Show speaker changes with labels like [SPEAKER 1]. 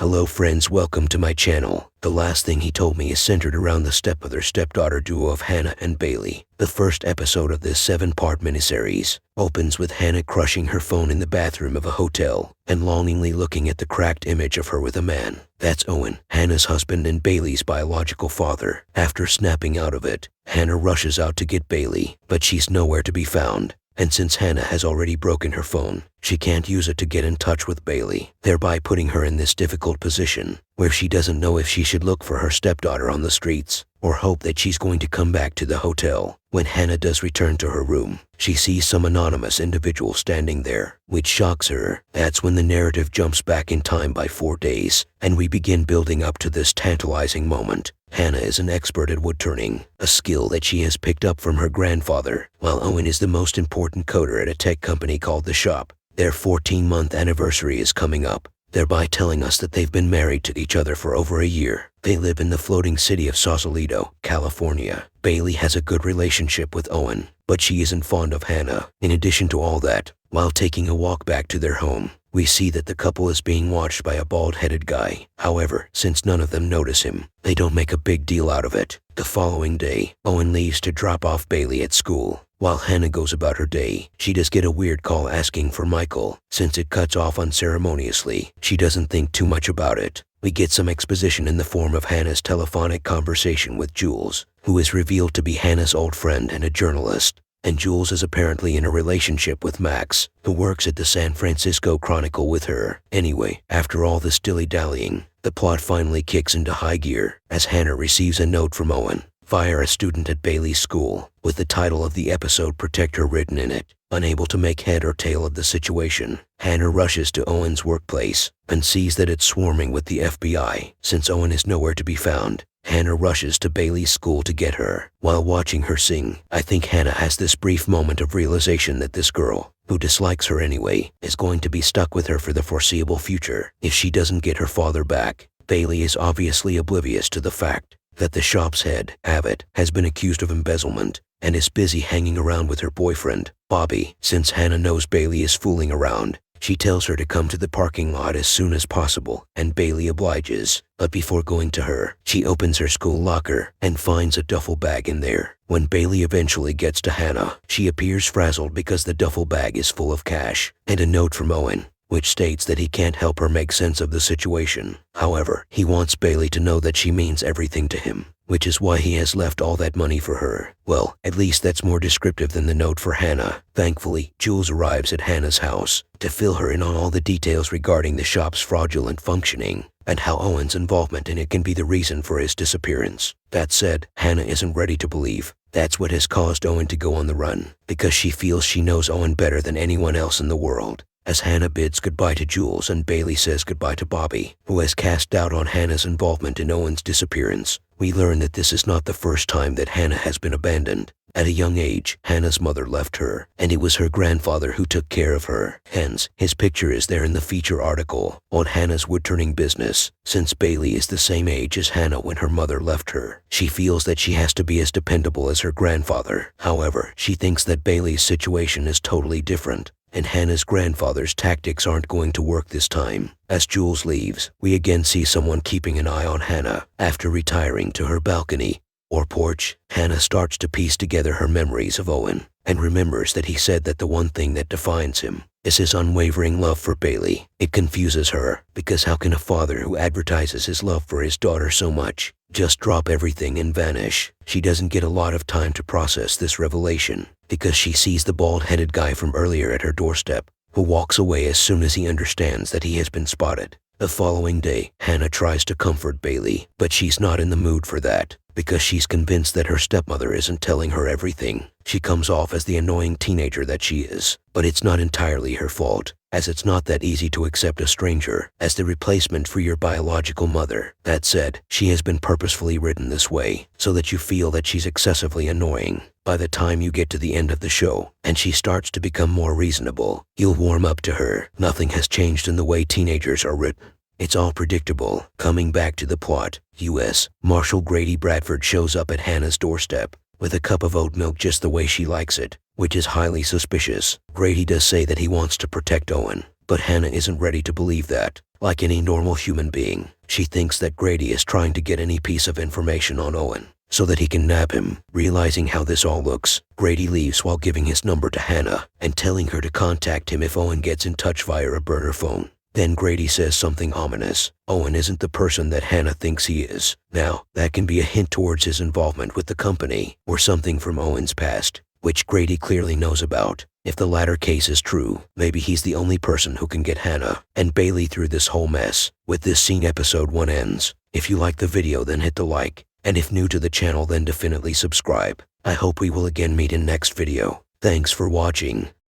[SPEAKER 1] Hello friends, welcome to my channel. The last thing he told me is centered around the stepmother-stepdaughter duo of Hannah and Bailey. The first episode of this 7-part miniseries opens with Hannah crushing her phone in the bathroom of a hotel and longingly looking at the cracked image of her with a man. That's Owen, Hannah's husband and Bailey's biological father. After snapping out of it, Hannah rushes out to get Bailey, but she's nowhere to be found. And since Hannah has already broken her phone, she can't use it to get in touch with Bailey, thereby putting her in this difficult position where she doesn't know if she should look for her stepdaughter on the streets or hope that she's going to come back to the hotel. When Hannah does return to her room, she sees some anonymous individual standing there, which shocks her. That's when the narrative jumps back in time by 4 days, and we begin building up to this tantalizing moment. Hannah is an expert at wood turning, a skill that she has picked up from her grandfather, while Owen is the most important coder at a tech company called The Shop. Their 14-month anniversary is coming up, thereby telling us that they've been married to each other for over a year. They live in the floating city of Sausalito, California. Bailey has a good relationship with Owen, but she isn't fond of Hannah. In addition to all that, while taking a walk back to their home, we see that the couple is being watched by a bald-headed guy. However, since none of them notice him, they don't make a big deal out of it. The following day, Owen leaves to drop off Bailey at school. While Hannah goes about her day, she does get a weird call asking for Michael. Since it cuts off unceremoniously, she doesn't think too much about it. We get some exposition in the form of Hannah's telephonic conversation with Jules, who is revealed to be Hannah's old friend and a journalist. And Jules is apparently in a relationship with Max, who works at the San Francisco Chronicle with her. Anyway, after all this dilly-dallying, the plot finally kicks into high gear as Hannah receives a note from Owen via a student at Bailey's school, with the title of the episode Protector written in it. Unable to make head or tail of the situation, Hannah rushes to Owen's workplace and sees that it's swarming with the FBI. Since Owen is nowhere to be found, Hannah rushes to Bailey's school to get her. While watching her sing, I think Hannah has this brief moment of realization that this girl, who dislikes her anyway, is going to be stuck with her for the foreseeable future if she doesn't get her father back. Bailey is obviously oblivious to the fact that the shop's head, Abbott, has been accused of embezzlement and is busy hanging around with her boyfriend, Bobby. Since Hannah knows Bailey is fooling around, she tells her to come to the parking lot as soon as possible, and Bailey obliges. But before going to her, she opens her school locker and finds a duffel bag in there. When Bailey eventually gets to Hannah, she appears frazzled because the duffel bag is full of cash and a note from Owen, which states that he can't help her make sense of the situation. However, he wants Bailey to know that she means everything to him, which is why he has left all that money for her. Well, at least that's more descriptive than the note for Hannah. Thankfully, Jules arrives at Hannah's house to fill her in on all the details regarding the shop's fraudulent functioning and how Owen's involvement in it can be the reason for his disappearance. That said, Hannah isn't ready to believe that's what has caused Owen to go on the run, because she feels she knows Owen better than anyone else in the world. As Hannah bids goodbye to Jules and Bailey says goodbye to Bobby, who has cast doubt on Hannah's involvement in Owen's disappearance, we learn that this is not the first time that Hannah has been abandoned. At a young age, Hannah's mother left her, and it was her grandfather who took care of her. Hence, his picture is there in the feature article on Hannah's woodturning business. Since Bailey is the same age as Hannah when her mother left her, she feels that she has to be as dependable as her grandfather. However, she thinks that Bailey's situation is totally different, and Hannah's grandfather's tactics aren't going to work this time. As Jules leaves, we again see someone keeping an eye on Hannah. After retiring to her balcony or porch, Hannah starts to piece together her memories of Owen and remembers that he said that the one thing that defines him is his unwavering love for Bailey. It confuses her, because how can a father who advertises his love for his daughter so much just drop everything and vanish? She doesn't get a lot of time to process this revelation, because she sees the bald-headed guy from earlier at her doorstep, who walks away as soon as he understands that he has been spotted. The following day, Hannah tries to comfort Bailey, but she's not in the mood for that, because she's convinced that her stepmother isn't telling her everything. She comes off as the annoying teenager that she is, but it's not entirely her fault, as it's not that easy to accept a stranger as the replacement for your biological mother. That said, she has been purposefully written this way, so that you feel that she's excessively annoying. By the time you get to the end of the show, and she starts to become more reasonable, you'll warm up to her. Nothing has changed in the way teenagers are written. It's all predictable. Coming back to the plot, US Marshal Grady Bradford shows up at Hannah's doorstep with a cup of oat milk just the way she likes it, which is highly suspicious. Grady does say that he wants to protect Owen, But Hannah isn't ready to believe that. Like any normal human being, she thinks that Grady is trying to get any piece of information on Owen so that he can nab him. Realizing how this all looks, Grady leaves while giving his number to Hannah and telling her to contact him if Owen gets in touch via a burner phone. Then Grady says something ominous. Owen isn't the person that Hannah thinks he is. Now, that can be a hint towards his involvement with the company or something from Owen's past, which Grady clearly knows about. If the latter case is true, maybe he's the only person who can get Hannah and Bailey through this whole mess. With this scene, episode 1 ends. If you like the video, then hit the like, and if new to the channel, then definitely subscribe. I hope we will again meet in next video. Thanks for watching.